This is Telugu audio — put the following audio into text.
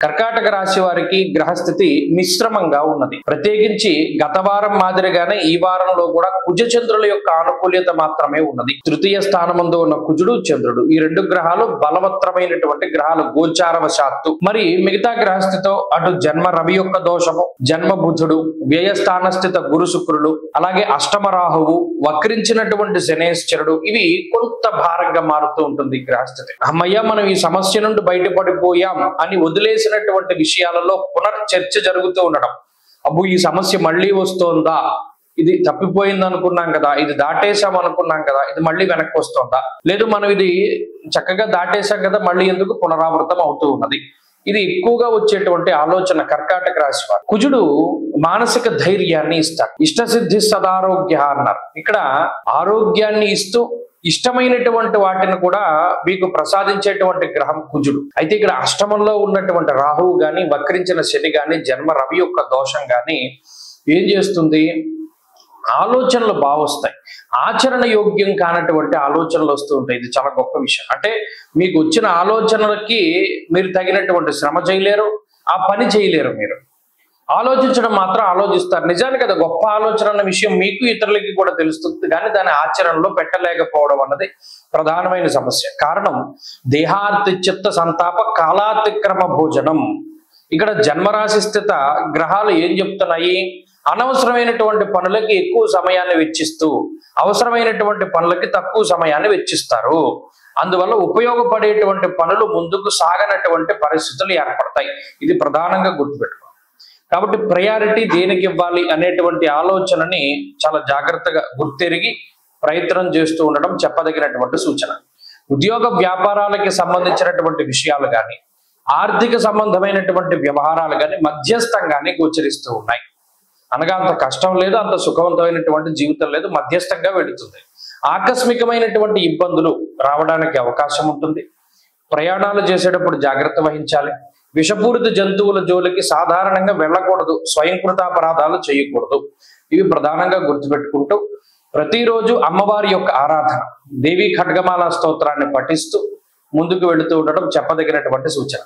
కర్కాటక రాశి వారికి గ్రహస్థితి మిశ్రమంగా ఉన్నది. ప్రత్యేకించి గత వారం మాదిరిగానే ఈ వారంలో కూడా కుజ చంద్రుల యొక్క ఆనుకూల్యత మాత్రమే ఉన్నది. తృతీయ స్థానమందు ఉన్న కుజుడు చంద్రుడు ఈ రెండు గ్రహాలు బలవత్తరమైనటువంటి గ్రహాలు గోచారవశాత్తు. మరి మిగతా గ్రహస్థితితో అటు జన్మ రవి యొక్క దోషము, జన్మ బుధుడు, వ్యయస్థాన స్థిత గురు శుక్రుడు, అలాగే అష్టమ రాహువు, వక్రించినటువంటి శనేశ్వరుడు, ఇవి కొంత భారంగా మారుతూ ఉంటుంది గ్రహస్థితి. అమ్మయ్య మనం ఈ సమస్య నుండి బయటపడిపోయాం అని వదిలేసినటువంటి విషయాలలో పునర్చర్చ జరుగుతూ ఉండడం. అబ్బు ఈ సమస్య మళ్ళీ వస్తోందా, ఇది తప్పిపోయింది అనుకున్నాం కదా, ఇది దాటేసాం అనుకున్నాం కదా, ఇది మళ్ళీ వెనక్కి వస్తుందా, లేదు మనం ఇది చక్కగా దాటేసాం కదా, మళ్ళీ ఎందుకు పునరావృతం అవుతూ ఉన్నది. ఇది ఎక్కువగా వచ్చేటువంటి ఆలోచన కర్కాటక రాశి వారు. కుజుడు మానసిక ధైర్యాన్ని ఇస్తాడు. ఇష్టసిద్ధి సదారోగ్య అన్నారు. ఇక్కడ ఆరోగ్యాన్ని ఇస్తూ ఇష్టమైనటువంటి వాటిని కూడా మీకు ప్రసాదించేటువంటి గ్రహం కుజుడు. అయితే ఇక్కడ అష్టమంలో ఉన్నటువంటి రాహువు గాని, వక్రించిన శని గాని, జన్మ రవి యొక్క దోషం గాని ఏం చేస్తుంది, ఆలోచనలు బాగా వస్తాయి. ఆచరణ యోగ్యం కానటువంటి ఆలోచనలు వస్తూ ఉంటాయి. ఇది చాలా గొప్ప విషయం. అంటే మీకు వచ్చిన ఆలోచనలకి మీరు తగినటువంటి శ్రమ చేయలేరు, ఆ పని చేయలేరు. మీరు ఆలోచించడం మాత్రం ఆలోచిస్తారు. నిజానికి అది గొప్ప ఆలోచన అన్న విషయం మీకు ఇతరులకి కూడా తెలుస్తుంది, కానీ దాని ఆచరణలో పెట్టలేకపోవడం అన్నది ప్రధానమైన సమస్య. కారణం దేహార్తి చిత్త సంతాప కాలాతిక్రమ భోజనం. ఇక్కడ జన్మరాశి స్థిత గ్రహాలు ఏం చెప్తున్నాయి, అనవసరమైనటువంటి పనులకి ఎక్కువ సమయాన్ని వెచ్చిస్తూ అవసరమైనటువంటి పనులకి తక్కువ సమయాన్ని వెచ్చిస్తారు. అందువల్ల ఉపయోగపడేటువంటి పనులు ముందుకు సాగనటువంటి పరిస్థితులు ఏర్పడతాయి. ఇది ప్రధానంగా గుర్తుపెట్టుకోవాలి. కాబట్టి ప్రయారిటీ దేనికి ఇవ్వాలి అనేటువంటి ఆలోచనని చాలా జాగ్రత్తగా గుర్తెరిగి ప్రయత్నం చేస్తూ ఉండడం చెప్పదగినటువంటి సూచన. ఉద్యోగ వ్యాపారాలకి సంబంధించినటువంటి విషయాలు కానీ, ఆర్థిక సంబంధమైనటువంటి వ్యవహారాలు కానీ మధ్యస్థంగానే గోచరిస్తూ ఉన్నాయి. అనగా అంత కష్టం లేదు, అంత సుఖవంతమైనటువంటి జీవితం లేదు, మధ్యస్థంగా వెళుతుంది. ఆకస్మికమైనటువంటి ఇబ్బందులు రావడానికి అవకాశం ఉంటుంది. ప్రయాణాలు చేసేటప్పుడు జాగ్రత్త వహించాలి. విషపూరిత జంతువుల జోలికి సాధారణంగా వెళ్ళకూడదు, స్వయంకృతాపరాధాలు చేయకూడదు. ఇవి ప్రధానంగా గుర్తుపెట్టుకుంటూ ప్రతిరోజు అమ్మవారి యొక్క ఆరాధన, దేవీ ఖడ్గమాల స్తోత్రాన్ని పఠిస్తూ ముందుకు వెళుతూ ఉండడం చెప్పదగినటువంటి సూచన.